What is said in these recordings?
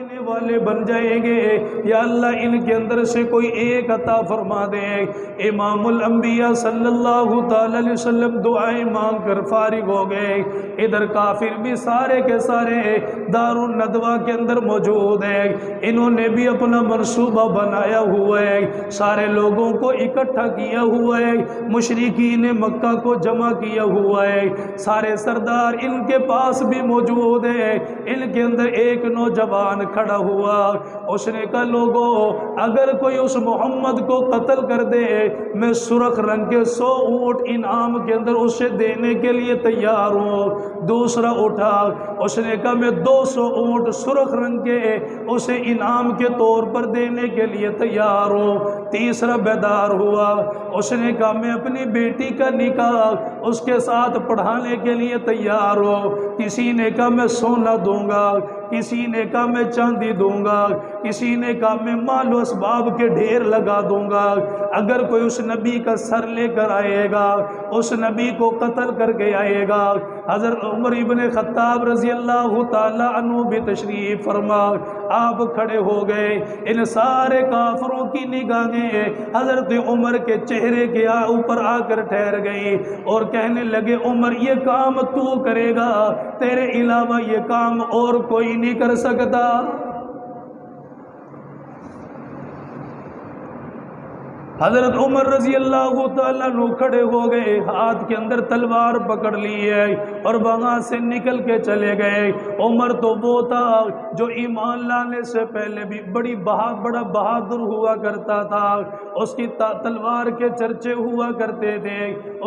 دینے والے بن جائیں گے، یا اللہ ان کے اندر سے کوئی ایک عطا فرما دے۔ امام الانبیاء صلی اللہ تعالی علیہ وسلم دعائیں مانگ کر فارغ ہو گئے۔ ادھر کافر بھی سارے کے سارے دار الندوہ کے اندر موجود ہیں، انہوں نے بھی اپنا منصوبہ بنایا ہوا ہے، سارے لوگوں کو اکٹھا کیا ہوا ہے، مشرکین مکہ کو جمع کیا ہوا ہے، سارے سردار ان کے پاس بھی موجود ہیں۔ ان کے اندر ایک نوجوان کھڑا ہوا، اس نے کہا لوگوں اگر کوئی اس محمد کو قتل کر دے میں سرخ رنگ کے 100 اونٹ انعام کے اندر اسے دینے کے لیے تیار ہوں۔ دوسرا اٹھا، اس نے کہا میں 200 اونٹ سرخ رنگ کے اسے انعام کے طور پر دینے کے لیے تیار ہوں۔ تیسرا بیدار ہوا، اس نے کہا میں اپنی بیٹی کا نکاح اس کے ساتھ پڑھانے کے لیے تیار ہوں۔ کسی نے کہا میں سونا دوں گا، کسی نے کہا میں چاندی دوں گا، کسی نے کہا میں مال و اسباب کے ڈھیر لگا دوں گا، اگر کوئی اس نبی کا سر لے کر آئے گا، اس نبی کو قتل کر کے آئے گا۔ حضرت عمر ابن خطاب رضی اللہ تعالی عنہ بھی تشریف فرما، آپ کھڑے ہو گئے، ان سارے کافروں کی نگاہیں حضرت عمر کے چہرے کے اوپر آ کر ٹھہر گئی اور کہنے لگے عمر یہ کام تو کرے گا، تیرے علاوہ یہ کام اور کوئی نہیں کر سکتا۔ حضرت عمر رضی اللہ تعالیٰ عنہ کھڑے ہو گئے، ہاتھ کے اندر تلوار پکڑ لی ہے اور وہاں سے نکل کے چلے گئے۔ عمر تو وہ تھا جو ایمان لانے سے پہلے بھی بڑا بہادر ہوا کرتا تھا، اس کی تلوار کے چرچے ہوا کرتے تھے،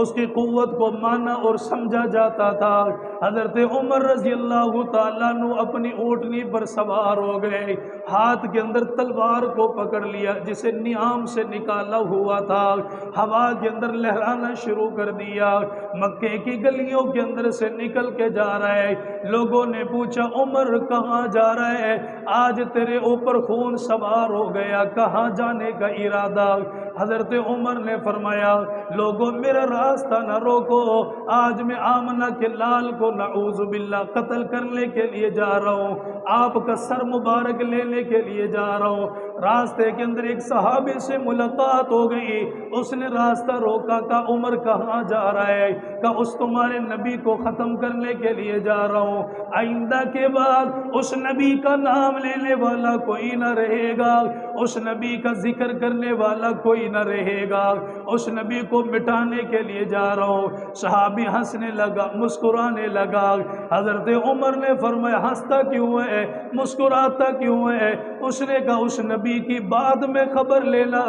اس کی قوت کو مانا اور سمجھا جاتا تھا۔ حضرت عمر رضی اللہ تعالیٰ عنہ اپنی اونٹنی پر سوار ہو گئے، ہاتھ کے اندر تلوار کو پکڑ لیا جسے نیام سے نکالا ہوا تھا، ہوا کے اندر لہرانا شروع کر دیا، مکے کی گلیوں کے اندر سے نکل کے جا رہا ہے۔ لوگوں نے پوچھا عمر کہاں جا رہا ہے؟ آج تیرے اوپر خون سوار ہو گیا، کہاں جانے کا ارادہ؟ حضرت عمر نے فرمایا لوگوں میرا راستہ نہ روکو، آج میں آمنہ کے لال کو نعوذ باللہ قتل کرنے کے لیے جا رہا ہوں، آپ کا سر مبارک لینے کے لیے جا رہا ہوں۔ راستے کے اندر ایک صحابی سے ملاقات ہو گئی، اس نے راستہ روکا، کہا عمر کہاں جا رہا ہے؟ کہا اس تمہارے نبی کو ختم کرنے کے لیے جا رہا ہوں، آئندہ کے بعد اس نبی کا نام لینے والا کوئی نہ رہے گا، اس نبی کا ذکر کرنے والا کوئی نہ رہے گا، اس نبی کو مٹانے کے لیے جا رہا ہوں۔ صحابی ہنسنے لگا، مسکرانے لگا۔ حضرت عمر نے فرمایا ہنستا کیوں ہے، مسکراتا کیوں ہے؟ اس نے کہا اس نبی کی بعد میں خبر لینا،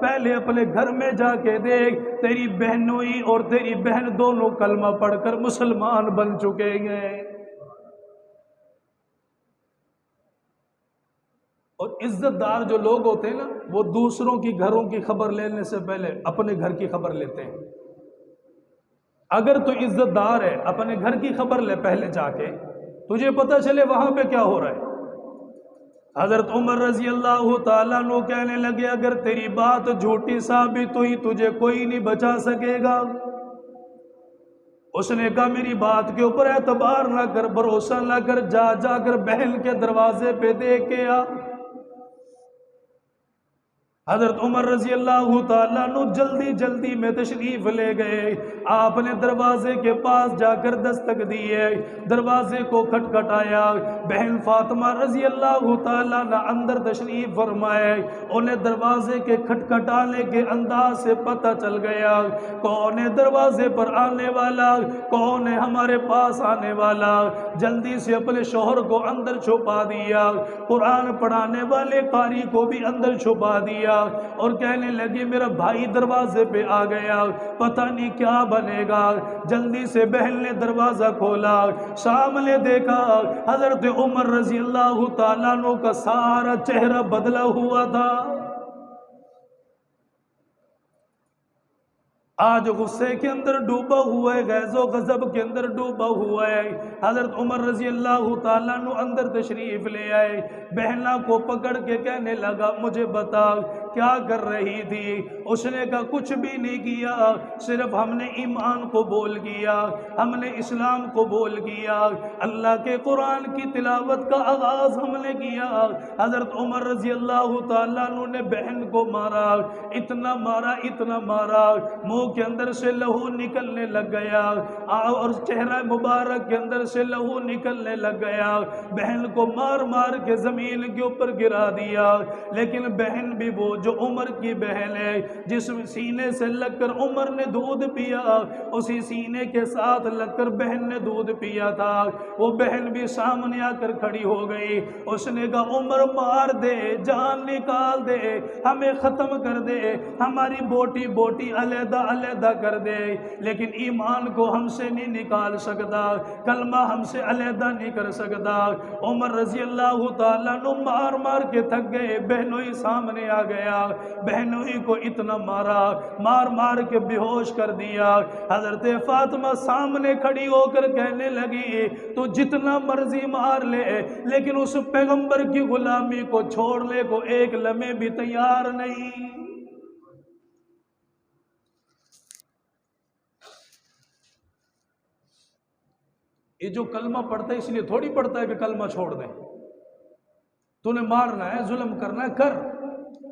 پہلے اپنے گھر میں جا کے دیکھ تیری بہنوئی اور تیری بہن دونوں کلمہ پڑھ کر مسلمان بن چکے ہیں۔ اور عزت دار جو لوگ ہوتے ہیں نا، وہ دوسروں کی گھروں کی خبر لینے سے پہلے اپنے گھر کی خبر لیتے ہیں۔ اگر تو عزت دار ہے اپنے گھر کی خبر لے پہلے جا کے، تجھے پتہ چلے وہاں پہ کیا ہو رہا ہے۔ حضرت عمر رضی اللہ تعالیٰ عنہ کہنے لگے اگر تیری بات جھوٹی ثابت ہوئی تجھے کوئی نہیں بچا سکے گا۔ اس نے کہا میری بات کے اوپر اعتبار نہ کر، بھروسہ نہ کر، جا کر بہن کے دروازے پہ دیکھ کے آ۔ حضرت عمر رضی اللہ تعالیٰ عنہ جلدی میں تشریف لے گئے، آپ نے دروازے کے پاس جا کر دستک دی ہے، دروازے کو کھٹکھٹایا، بہن فاطمہ رضی اللہ تعالیٰ عنہ اندر تشریف فرمائے، انہیں دروازے کے کھٹکھٹانے کے انداز سے پتہ چل گیا کون ہے دروازے پر آنے والا، کون ہے ہمارے پاس آنے والا۔ جلدی سے اپنے شوہر کو اندر چھپا دیا، قرآن پڑھانے والے قاری کو بھی اندر چھپا دیا اور کہنے لگے میرا بھائی دروازے پہ آ گیا، پتہ نہیں کیا بنے گا۔ جلدی سے بہن نے دروازہ کھولا، سامنے دیکھا حضرت عمر رضی اللہ تعالیٰ عنہ کا سارا چہرہ بدلا ہوا تھا۔ آج غصے کے اندر ڈوبا ہوا ہے، غیظ و غضب کے اندر ڈوبا ہوا ہے۔ حضرت عمر رضی اللہ تعالیٰ عنہ اندر تشریف لے آئے، بہنا کو پکڑ کے کہنے لگا مجھے بتا کیا کر رہی تھی؟ اس نے کہا کچھ بھی نہیں کیا، صرف ہم نے ایمان کو بول کیا، ہم نے اسلام کو بول کیا، اللہ کے قرآن کی تلاوت کا آغاز ہم نے کیا۔ حضرت عمر رضی اللہ تعالیٰ عنہ نے بہن کو مارا، اتنا مارا اتنا مارا، منہ کے اندر سے لہو نکلنے لگ گیا اور چہرہ مبارک کے اندر سے لہو نکلنے لگ گیا۔ بہن کو مار مار کے زمین کے اوپر گرا دیا، لیکن بہن بھی وہ جو عمر کی بہن ہے، جس سینے سے لگ کر عمر نے دودھ پیا، اسی سینے کے ساتھ لگ کر بہن نے دودھ پیا تھا، وہ بہن بھی سامنے آ کر کھڑی ہو گئی۔ اس نے کہا عمر مار دے، جان نکال دے، ہمیں ختم کر دے، ہماری بوٹی بوٹی علیحدہ علیحدہ کر دے، لیکن ایمان کو ہم سے نہیں نکال سکتا، کلمہ ہم سے علیحدہ نہیں کر سکتا۔ عمر رضی اللہ تعالیٰ عنہ مار مار کے تھک گئے، بہنوئی سامنے آ گیا، بہنوئی کو اتنا مارا، مار مار کے بے ہوش کر دیا۔ حضرت فاطمہ سامنے کھڑی ہو کر کہنے لگی تو جتنا مرضی مار لے، لیکن اس پیغمبر کی غلامی کو چھوڑنے کو ایک لمحے بھی تیار نہیں۔ یہ جو کلمہ پڑھتا ہے اس لیے تھوڑی پڑھتا ہے کہ کلمہ چھوڑ دیں، تو نے مارنا ہے، ظلم کرنا ہے کر،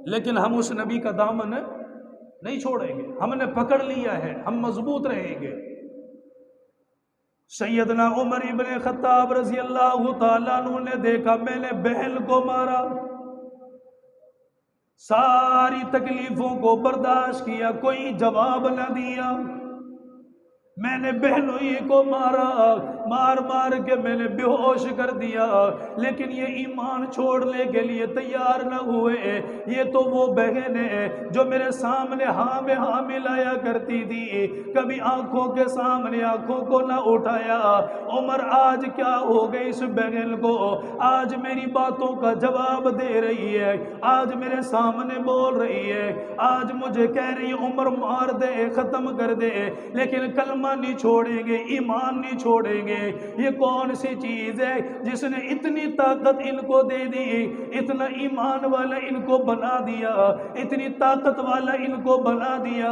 لیکن ہم اس نبی کا دامن نہیں چھوڑیں گے، ہم نے پکڑ لیا ہے، ہم مضبوط رہیں گے۔ سیدنا عمر ابن خطاب رضی اللہ تعالیٰ عنہ نے دیکھا میں نے بہن کو مارا، ساری تکلیفوں کو برداشت کیا، کوئی جواب نہ دیا، میں نے بہنوئی کو مارا، مار مار کے میں نے بے ہوش کر دیا، لیکن یہ ایمان چھوڑنے کے لیے تیار نہ ہوئے۔ یہ تو وہ بہن ہے جو میرے سامنے ہاں میں ہاں ملایا کرتی تھی، کبھی آنکھوں کے سامنے آنکھوں کو نہ اٹھایا۔ عمر آج کیا ہو گئی اس بہن کو؟ آج میری باتوں کا جواب دے رہی ہے، آج میرے سامنے بول رہی ہے، آج مجھے کہہ رہی ہے عمر مار دے، ختم کر دے، لیکن کلمہ نہیں چھوڑیں گے، ایمان نہیں چھوڑیں گے۔ یہ کون سی چیز ہے جس نے اتنی طاقت ان کو دے دی، اتنا ایمان والا ان کو بنا دیا، اتنی طاقت والا ان کو بنا دیا؟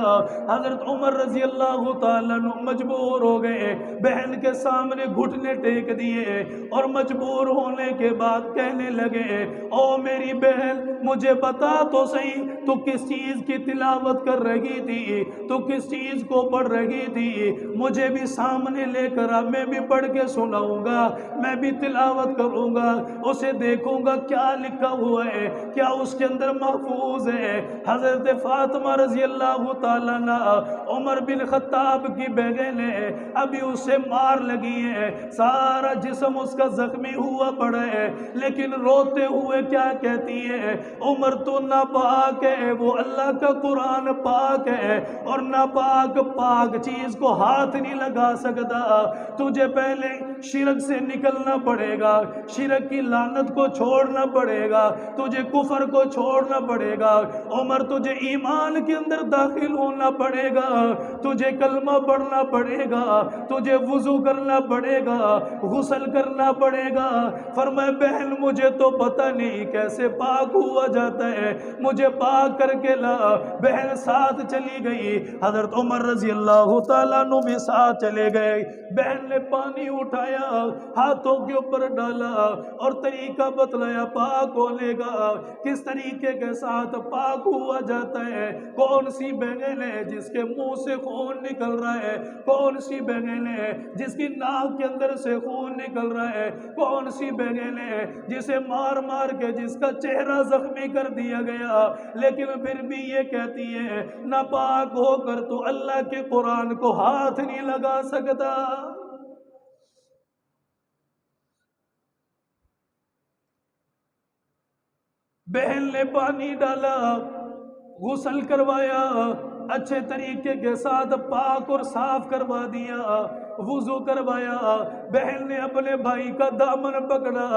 حضرت عمر رضی اللہ تعالیٰ عنہ مجبور ہو گئے، بہن کے سامنے گھٹنے ٹیک دیے، اور مجبور ہونے کے بعد کہنے لگے او میری بہن مجھے بتا تو صحیح، تو کس چیز کی تلاوت کر رہی تھی، تو کس چیز کو پڑھ رہی تھی؟ مجھے بھی سامنے لے کر آ، میں بھی پڑھ کے سناؤں گا، میں بھی تلاوت کروں گا، اسے دیکھوں گا کیا لکھا ہوا ہے، کیا اس کے اندر محفوظ ہے۔ حضرت فاطمہ رضی اللہ تعالیٰ عنہ عمر بن خطاب کی بہن ہے، ابھی اسے مار لگی ہے، سارا جسم اس کا زخمی ہوا پڑا ہے، لیکن روتے ہوئے کیا کہتی ہے عمر تو ناپاک ہے، وہ اللہ کا قرآن پاک ہے، اور ناپاک پاک چیز کو ہاتھ نہیں لگا سکتا، تجھے پہلے شرک سے نکلنا پڑے گا، شرک کی لعنت کو چھوڑنا پڑے گا، تجھے کفر کو چھوڑنا پڑے گا، عمر تجھے ایمان کے اندر داخل ہونا پڑے گا، تجھے کلمہ پڑھنا پڑے گا، تجھے وضو کرنا پڑے گا، غسل کرنا پڑے گا۔ فرمائے بہن مجھے تو پتہ نہیں کیسے پاک ہوا جاتا ہے، مجھے پاک کر کے لا۔ بہن ساتھ چلی گئی، حضرت عمر رضی اللہ تعالیٰ عنہ بھی ساتھ چلے گئے، بہن نے پانی اٹھایا، ہاتھوں کے اوپر ڈالا اور طریقہ بتلایا پاک ہونے کا، کس طریقے کے ساتھ پاک ہوا جاتا ہے۔ کون سی بہن ہے جس کے منہ سے خون نکل رہا ہے، کون سی بہن ہے جس کی ناک کے اندر سے خون نکل رہا ہے، کون سی بہن ہے جسے مار مار کے جس کا چہرہ زخمی کر دیا گیا، لیکن پھر بھی یہ کہتی ہے ناپاک ہو کر تو اللہ کے قرآن کو ہاتھ نہیں لگا سکتا۔ بہن نے پانی ڈالا، غسل کروایا، اچھے طریقے کے ساتھ پاک اور صاف کروا دیا، وضو کروایا، بہن نے اپنے بھائی کا دامن پکڑا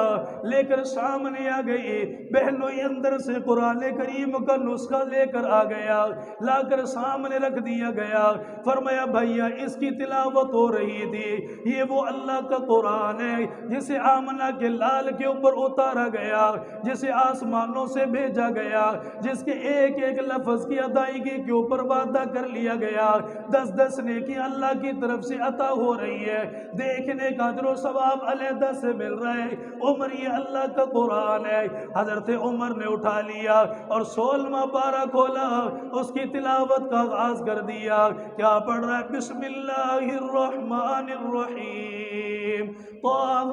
لے کر سامنے آ گئی، بہنوں اندر سے قرآن کریم کا نسخہ لے کر آ گیا، لا کر سامنے رکھ دیا گیا، فرمایا بھیا اس کی تلاوت ہو رہی تھی، یہ وہ اللہ کا قرآن ہے جسے آمنہ کے لال کے اوپر اتارا گیا، جسے آسمانوں سے بھیجا گیا، جس کے ایک ایک لفظ کی ادائیگی کے اوپر وعدہ کر لیا گیا، 10 نیکی اللہ کی طرف سے عطا ہو رہی ہے، دیکھنے کا اجر و ثواب علیحدہ سے مل رہا ہے، عمر یہ اللہ کا قرآن ہے۔ حضرت عمر نے اٹھا لیا اور 16واں پارہ کھولا، اس کی تلاوت کا آغاز کر دیا، کیا پڑھ رہا ہے؟ بسم اللہ الرحمن الرحیم، طه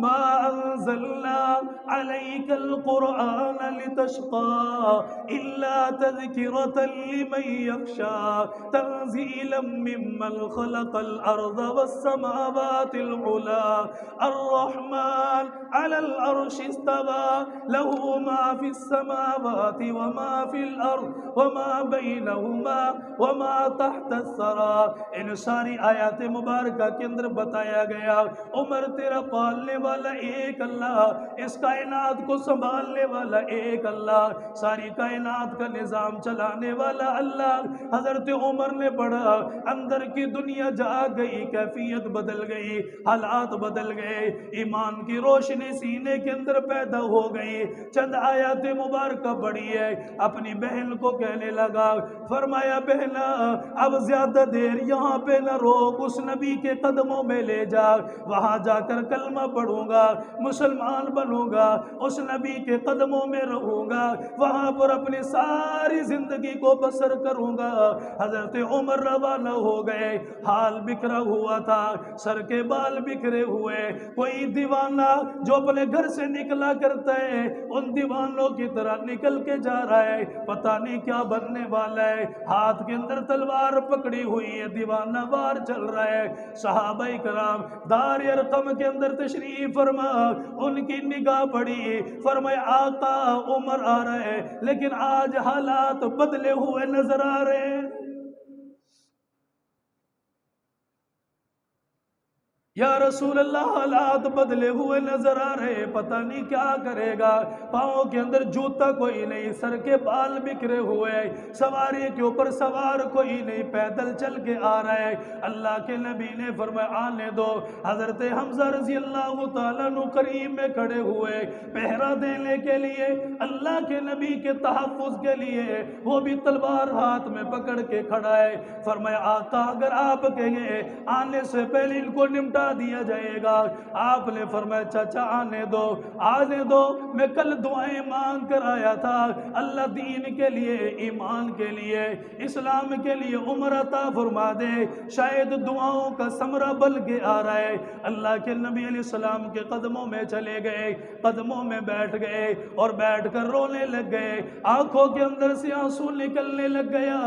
ما انزلنا عليك القرآن لتشقى إلا تذكرة لمن يخشى تنزيلا ممن خلق الأرض والسماوات العلى الرحمن على العرش استوى له ما في السماوات وما في الأرض وما بينهما وما تحت الثرى۔ ان ساری آیات مبارکہ کے اندر بتایا گیا عمر تیرا پالنے والا ایک اللہ، اس کائنات کو سنبھالنے والا ایک اللہ، ساری کائنات کا نظام چلانے والا اللہ۔ حضرت عمر نے پڑھا، اندر کی دنیا جاگ گئی، کیفیت بدل گئی، حالات بدل گئے، ایمان کی روشنی سینے کے اندر پیدا ہو گئی۔ چند آیات مبارکہ پڑھی ہے، اپنی بہن کو کہنے لگا، فرمایا بہنا اب زیادہ دیر یہاں پہ نہ روک، اس نبی کے قدموں میں لے جا، وہاں جا کر کلمہ پڑھوں گا، مسلمان بنوں گا، اس نبی کے قدموں میں رہوں گا، وہاں پر اپنی ساری زندگی کو بسر کروں گا۔ حضرت عمر روانہ ہو گئے، حال بکھرا ہوا تھا، سر کے بال بکھرے ہوئے، کوئی دیوانہ جو اپنے گھر سے نکلا کرتا ہے ان دیوانوں کی طرح نکل کے جا رہا ہے، پتہ نہیں کیا بننے والا ہے، ہاتھ کے اندر تلوار پکڑی ہوئی ہے، دیوانہ وار چل رہا ہے۔ صحابہ کرام دار ارقم کے اندر تشریف فرما، ان کی نگاہ پڑی، فرمایا آقا عمر آ رہا ہے، لیکن آج حالات بدلے ہوئے نظر آ رہے ہیں۔ یا رسول اللہ حالات بدلے ہوئے نظر آ رہے، پتہ نہیں کیا کرے گا، پاؤں کے اندر جوتا کوئی نہیں، سر کے بال بکھرے ہوئے، سواری کے اوپر سوار کوئی نہیں، پیدل چل کے آ رہا ہے۔ اللہ کے نبی نے فرمایا آنے دو۔ حضرت حمزہ رضی اللہ تعالیٰ عنہ قریب میں کھڑے ہوئے، پہرا دینے کے لیے، اللہ کے نبی کے تحفظ کے لیے، وہ بھی تلوار ہاتھ میں پکڑ کے کھڑا ہے۔ فرمایا آقا اگر آپ کہیں آنے سے پہلے ان کو نمٹا دیا جائے گا۔ آپ نے فرمایا چچا آنے دو، میں کل دعائیں مانگ کر آیا تھا، اللہ دین کے لیے، ایمان کے لیے، اسلام کے لیے عمر عطا فرما دے، شاید دعاؤں کا ثمرہ بل کے آ رہا ہے۔ اللہ کے نبی علیہ السلام کے قدموں میں چلے گئے، قدموں میں بیٹھ گئے اور بیٹھ کر رونے لگ گئے، آنکھوں کے اندر سے آنسو نکلنے لگ گیا،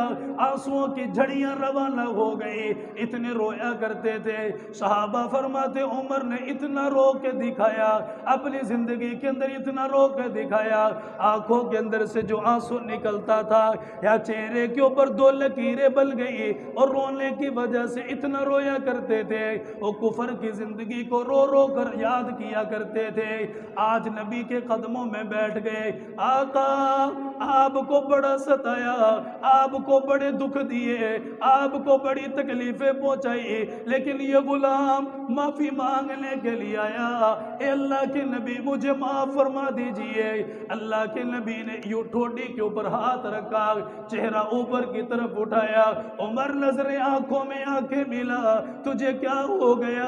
آنسوؤں کی جھڑیاں روانہ ہو گئی، اتنے رویا کرتے تھے۔ صحابہ فرماتے عمر نے اتنا رو کے دکھایا، اپنی زندگی کے اندر اتنا رو کے دکھایا، آنکھوں کے اندر سے جو آنسو نکلتا تھا یا چہرے کے اوپر 2 لکیریں بل گئی، اور رونے کی وجہ سے اتنا رویا کرتے تھے، وہ کفر کی زندگی کو رو رو کر یاد کیا کرتے تھے۔ آج نبی کے قدموں میں بیٹھ گئے، آقا آپ کو بڑا ستایا، آپ کو بڑے دکھ دیے، آپ کو بڑی تکلیفیں پہنچائی، لیکن یہ غلام معافی مانگنے کے لیے آیا، اے اللہ کے نبی مجھے معاف فرما دیجئے۔ اللہ کے نبی نے یوں ٹھوڈی کے اوپر ہاتھ رکھا، چہرہ اوپر کی طرف اٹھایا، عمر نظریں آنکھوں میں آنکھیں ملا، تجھے کیا ہو گیا؟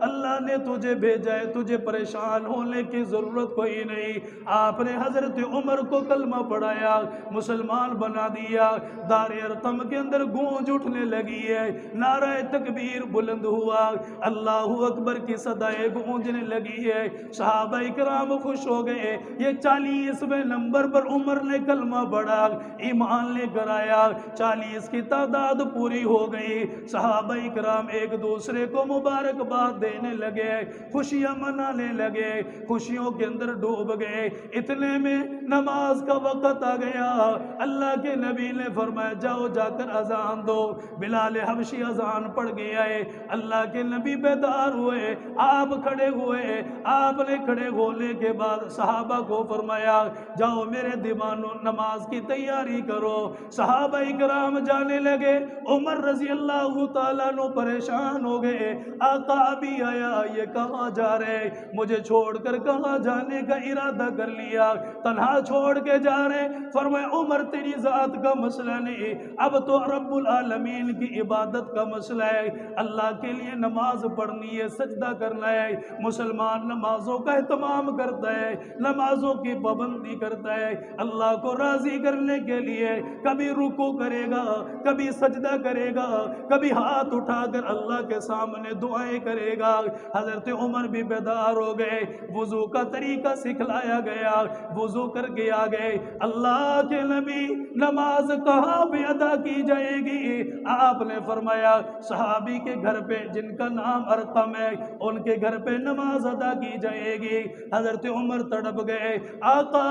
اللہ نے تجھے بھیجا ہے، تجھے پریشان ہونے کی ضرورت کوئی نہیں۔ آپ نے حضرت عمر کو کلمہ پڑھایا، مسلمان بنا دیا۔ دار ارقم کے اندر گونج اٹھنے لگی ہے، نعرہ تکبیر بلند ہوا، اللہ اکبر کی صدائیں گونجنے لگی ہے، صحابہ اکرام خوش ہو گئے۔ یہ 40ویں نمبر پر عمر نے کلمہ پڑھا، ایمان لے کر آیا، 40 کی تعداد پوری ہو گئی۔ صحابہ اکرام ایک دوسرے کو مبارکباد دینے لگے، خوشیاں منانے لگے، خوشیوں کے اندر ڈوب گئے۔ اتنے میں نماز کا وقت ہوتا گیا۔ اللہ کے نبی نے فرمایا جاؤ جا کر اذان دو۔ بلال حبشی اذان پڑھ گیا ہے، اللہ کے نبی بیدار ہوئے، آپ کھڑے ہوئے، آپ نے کھڑے ہونے کے بعد صحابہ کو فرمایا جاؤ میرے دیوانوں نماز کی تیاری کرو۔ صحابہ اکرام جانے لگے، عمر رضی اللہ تعالیٰ عنہ پریشان ہو گئے، آقا ابھی آیا، یہ کہاں جا رہے، مجھے چھوڑ کر کہاں جانے کا ارادہ کر لیا، تنہا چھوڑ کے جا رہے۔ فرمایا عمر تیری ذات کا مسئلہ نہیں، اب تو رب العالمین کی عبادت کا مسئلہ ہے، اللہ کے لیے نماز پڑھنی ہے، سجدہ کرنا ہے۔ مسلمان نمازوں کا اہتمام کرتا ہے، نمازوں کی پابندی کرتا ہے، اللہ کو راضی کرنے کے لیے کبھی رکوع کرے گا، کبھی سجدہ کرے گا، کبھی ہاتھ اٹھا کر اللہ کے سامنے دعائیں کرے گا۔ حضرت عمر بھی بیدار ہو گئے، وضو کا طریقہ سکھلایا گیا، وضو کر کے آ گئے۔ اللہ کے نبی نماز کہاں پہ ادا کی جائے گی؟ آپ نے فرمایا صحابی کے گھر پہ جن کا نام ارقم ہے ان کے گھر پہ نماز ادا کی جائے گی۔ حضرت عمر تڑپ گئے، آقا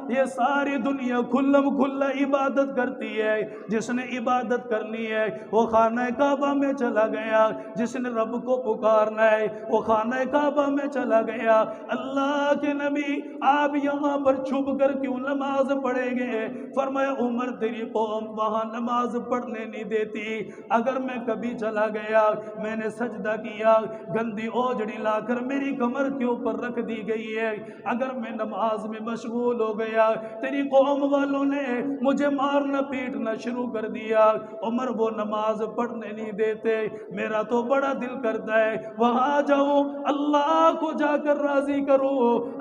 یہ ساری دنیا کھلم کھلا عبادت کرتی ہے، جس نے عبادت کرنی ہے وہ خانہ کعبہ میں چلا گیا، جس نے رب کو پکارنا ہے وہ خانہ کعبہ میں چلا گیا۔ اللہ کے نبی آپ یہاں پر چھپ کر کیوں نماز پڑھیں گے؟ فرمایا عمر تیری قوم وہاں نماز پڑھنے نہیں دیتی، اگر میں کبھی چلا گیا میں نے سجدہ کیا، گندی اوجڑی لا کر میری کمر کے اوپر رکھ دی گئی ہے، اگر میں نماز میں مشغول ہو گیا تیری قوم والوں نے مجھے مارنا پیٹنا شروع کر دیا، عمر وہ نماز پڑھنے نہیں دیتے، میرا تو بڑا دل کرتا ہے وہاں جاؤ اللہ کو جا کر راضی کرو،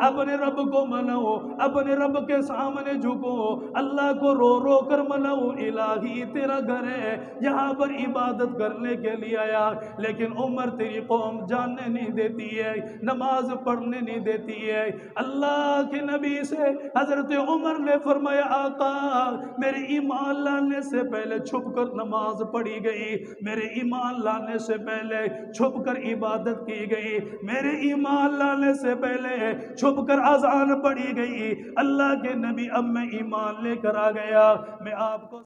اپنے رب کو مناؤ، اپنے رب کے سامنے جھکو، اللہ کو رو رو کر مناؤ، الہی تیرا گھر ہے یہاں پر عبادت کرنے کے لیے آیا، لیکن عمر تیری قوم جاننے نہیں دیتی ہے، نماز پڑھنے نہیں دیتی ہے۔ اللہ کے نبی سے حضرت عمر نے فرمایا آقا میرے ایمان لانے سے پہلے چھپ کر نماز پڑھی گئی، میرے ایمان لانے سے پہلے چھپ کر عبادت کی گئی، میرے ایمان لانے سے پہلے چھپ کر اذان پڑھی گئی۔ اللہ کے نبی اب میں ایمان لے کر آ گیا، میں آپ کو